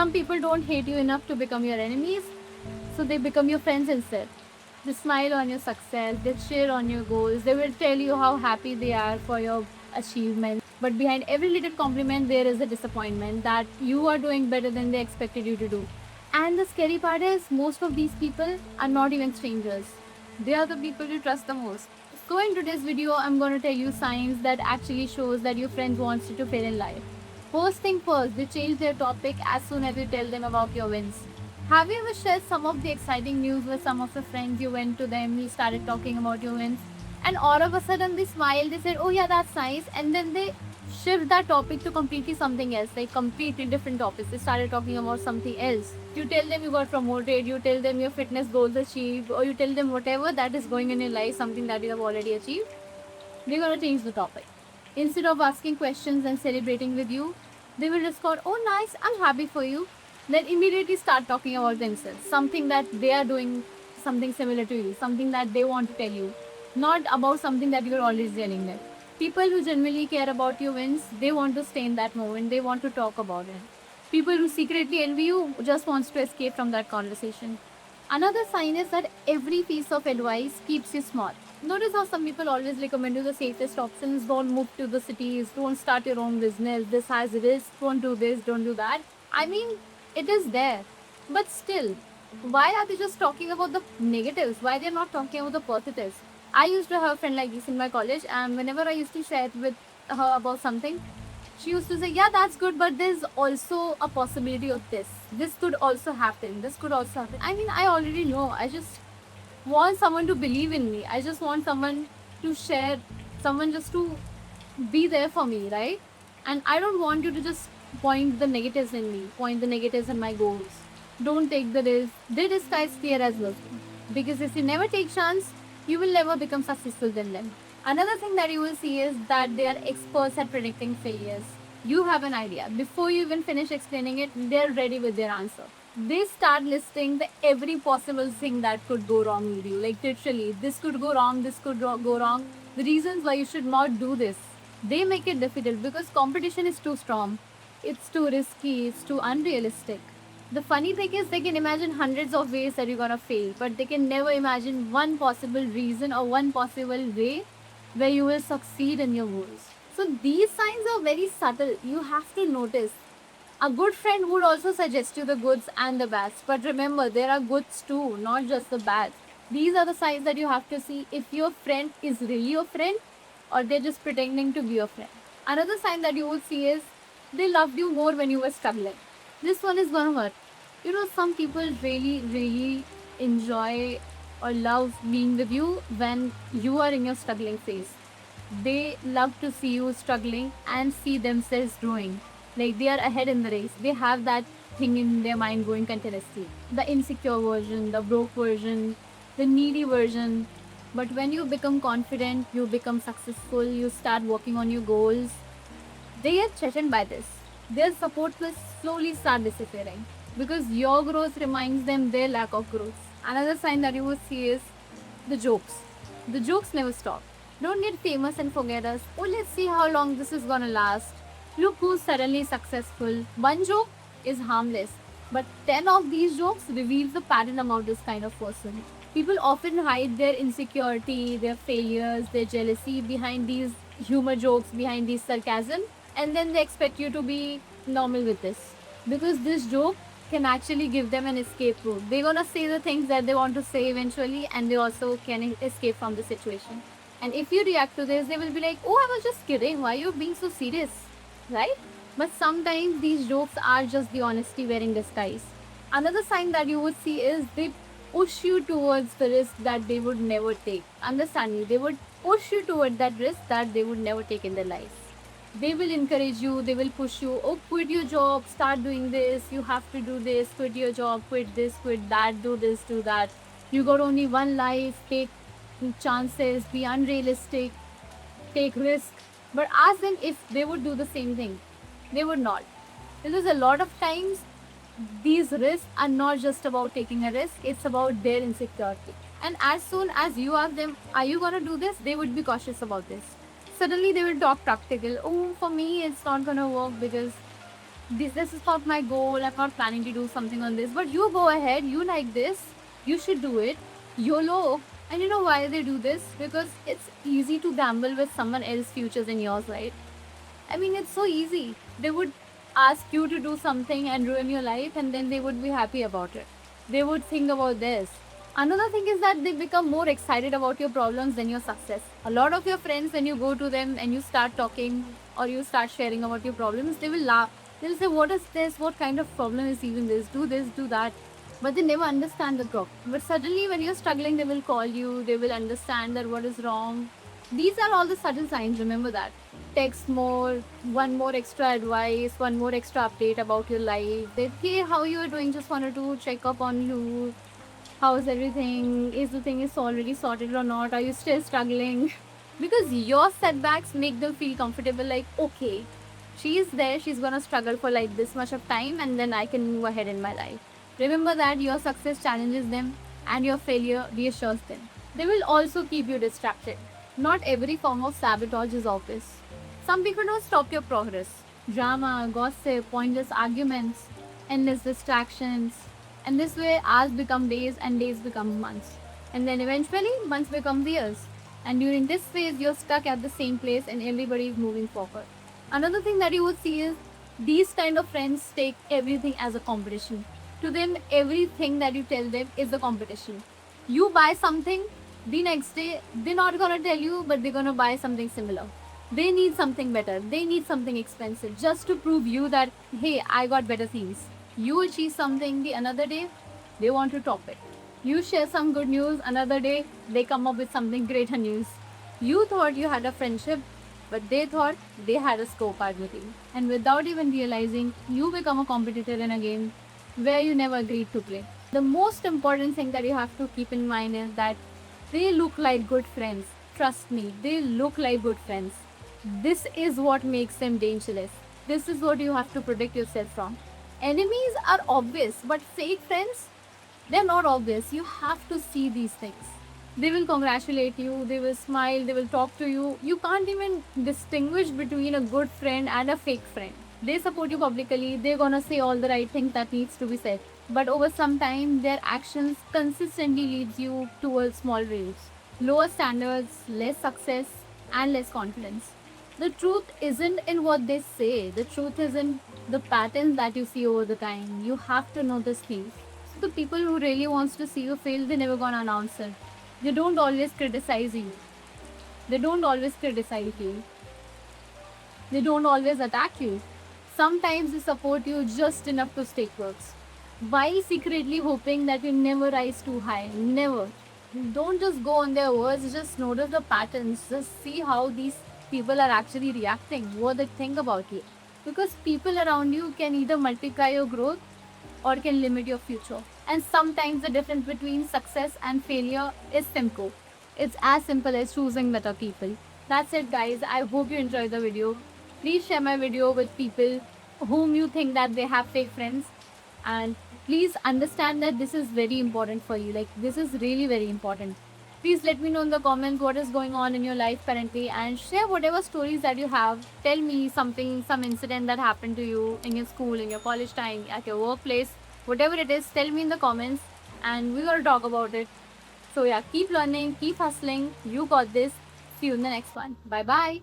Some people don't hate you enough to become your enemies, so they become your friends instead. They smile on your success, they cheer on your goals, they will tell you how happy they are for your achievements. But behind every little compliment, there is a disappointment that you are doing better than they expected you to do. And the scary part is, most of these people are not even strangers. They are the people you trust the most. So in today's video, I'm going to tell you signs that actually shows that your friends wants you to fail in life. First thing first, they change their topic as soon as you tell them about your wins. Have you ever shared some of the exciting news with some of the friends? You went to them, you started talking about your wins, and all of a sudden they smiled, they said, "Oh yeah, that's nice," and then they shift that topic to completely something else, like completely different topics. They started talking about something else. You tell them you got promoted, you tell them your fitness goals achieved, or you tell them whatever that is going in your life, something that you have already achieved. They're gonna change the topic. Instead of asking questions and celebrating with you, they will respond, "Oh nice, I'm happy for you." Then immediately start talking about themselves, something that they are doing, something similar to you, something that they want to tell you, not about something that you're always telling them. People who genuinely care about your wins, they want to stay in that moment, they want to talk about it. People who secretly envy you just wants to escape from that conversation. Another sign is that every piece of advice keeps you small. Notice how some people always recommend you the safest options. Don't move to the cities, don't start your own business, this has risk, don't do this, don't do that. I mean, it is there. But still, why are they just talking about the negatives? Why they're not talking about the positives? I used to have a friend like this in my college, and whenever I used to share it with her about something, she used to say, "Yeah, that's good, but there's also a possibility of this. This could also happen. This could also happen." I mean, I already know. I just want someone to believe in me. I just want someone to share, someone just to be there for me, right? And I don't want you to just point the negatives in me, point the negatives in my goals. Don't take the risk. They disguise fear as well. Because if you never take chance, you will never become successful than them. Another thing that you will see is that they are experts at predicting failures. You have an idea. Before you even finish explaining it, they're ready with their answer. They start listing the every possible thing that could go wrong with you. Like literally, this could go wrong, this could go wrong. The reasons why you should not do this. They make it difficult because competition is too strong. It's too risky, it's too unrealistic. The funny thing is, they can imagine hundreds of ways that you're gonna fail, but they can never imagine one possible reason or one possible way where you will succeed in your goals. So these signs are very subtle. You have to notice. A good friend would also suggest you the goods and the bads, but remember, there are goods too, not just the bads. These are the signs that you have to see if your friend is really your friend or they're just pretending to be your friend. Another sign that you will see is they loved you more when you were struggling. This one is gonna hurt. You know, some people really enjoy or love being with you when you are in your struggling phase. They love to see you struggling and see themselves growing. Like they are ahead in the race. They have that thing in their mind going continuously. The insecure version, the broke version, the needy version. But when you become confident, you become successful, you start working on your goals, they get threatened by this. Their support will slowly start disappearing because your growth reminds them their lack of growth. Another sign that you will see is the jokes. The jokes never stop. Don't get famous and forget us. Oh, let's see how long this is gonna last. Look who's suddenly successful. One joke is harmless, but 10 of these jokes reveals the pattern about this kind of person. People often hide their insecurity, their failures, their jealousy behind these humor jokes, behind these sarcasm, and then they expect you to be normal with this. Because this joke can actually give them an escape route. They're gonna say the things that they want to say eventually, and they also can escape from the situation. And if you react to this, they will be like, "Oh, I was just kidding. Why are you being so serious?" Right? But sometimes these jokes are just the honesty wearing disguise. Another sign that you would see is they push you towards the risk that they would never take. Understand me? They would push you toward that risk that they would never take in their life. They will encourage you, they will push you. "Oh, quit your job, start doing this, you have to do this, quit your job, quit this, quit that, do this, do that. You got only one life, take chances, be unrealistic, take risk." But ask them if they would do the same thing. They would not. Because a lot of times these risks are not just about taking a risk, it's about their insecurity. And as soon as you ask them, "Are you gonna do this?" they would be cautious about this. Suddenly they will talk practical. "Oh, for me it's not gonna work because this is not my goal, I'm not planning to do something on this, but you go ahead, you like this, you should do it. YOLO. And you know why they do this? Because it's easy to gamble with someone else's futures in yours, right? I mean, it's so easy. They would ask you to do something and ruin your life, and then they would be happy about it. They would think about this. Another thing is that they become more excited about your problems than your success. A lot of your friends, when you go to them and you start talking or you start sharing about your problems, they will laugh. They'll say, "What is this? What kind of problem is even this? Do this, do that." But they never understand the problem. But suddenly, when you're struggling, they will call you, they will understand that what is wrong. These are all the subtle signs, remember that. Text more, one more extra advice, one more extra update about your life. They, hey, how you are doing? Just wanted to check up on you. How is everything? Is the thing is already sorted or not? Are you still struggling? Because your setbacks make them feel comfortable, like, okay, she is there, she's gonna struggle for like this much of time, and then I can move ahead in my life. Remember that your success challenges them and your failure reassures them. They will also keep you distracted. Not every form of sabotage is obvious. Some people don't stop your progress. Drama, gossip, pointless arguments, endless distractions. And this way, hours become days and days become months. And then eventually, months become years. And during this phase, you're stuck at the same place and everybody is moving forward. Another thing that you would see is these kind of friends take everything as a competition. To them, everything that you tell them is a competition. You buy something, the next day, they're not gonna tell you, but they're gonna buy something similar. They need something better, they need something expensive just to prove you that, hey, I got better things. You achieve something the another day, they want to top it. You share some good news, another day, they come up with something greater news. You thought you had a friendship, but they thought they had a scorecard with you. And without even realizing, you become a competitor in a game where you never agreed to play. The most important thing that you have to keep in mind is that they look like good friends. Trust me, they look like good friends. This is what makes them dangerous. This is what you have to protect yourself from. Enemies are obvious, but fake friends, they're not obvious. You have to see these things. They will congratulate you, they will smile, they will talk to you. You can't even distinguish between a good friend and a fake friend. They support you publicly, they're gonna say all the right things that needs to be said. But over some time, their actions consistently leads you towards small rails. Lower standards, less success, and less confidence. The truth isn't in what they say. The truth is in the patterns that you see over the time. You have to know these things. So the people who really wants to see you fail, they never gonna announce it. They don't always criticize you. They don't always criticize you. They don't always attack you. Sometimes they support you just enough to stay close. While secretly hoping that you never rise too high. Never. Don't just go on their words, just notice the patterns. Just see how these people are actually reacting, what they think about you. Because people around you can either multiply your growth or can limit your future. And sometimes the difference between success and failure is simple. It's as simple as choosing better people. That's it, guys. I hope you enjoyed the video. Please share my video with people whom you think that they have fake friends, and please understand that this is very important for you. Like, this is really very important. Please let me know in the comments what is going on in your life currently, and share whatever stories that you have. Tell me something, some incident that happened to you in your school, in your college time, at your workplace, whatever it is. Tell me in the comments and we will talk about it. So yeah, keep learning, keep hustling. You got this. See you in the next one. Bye bye.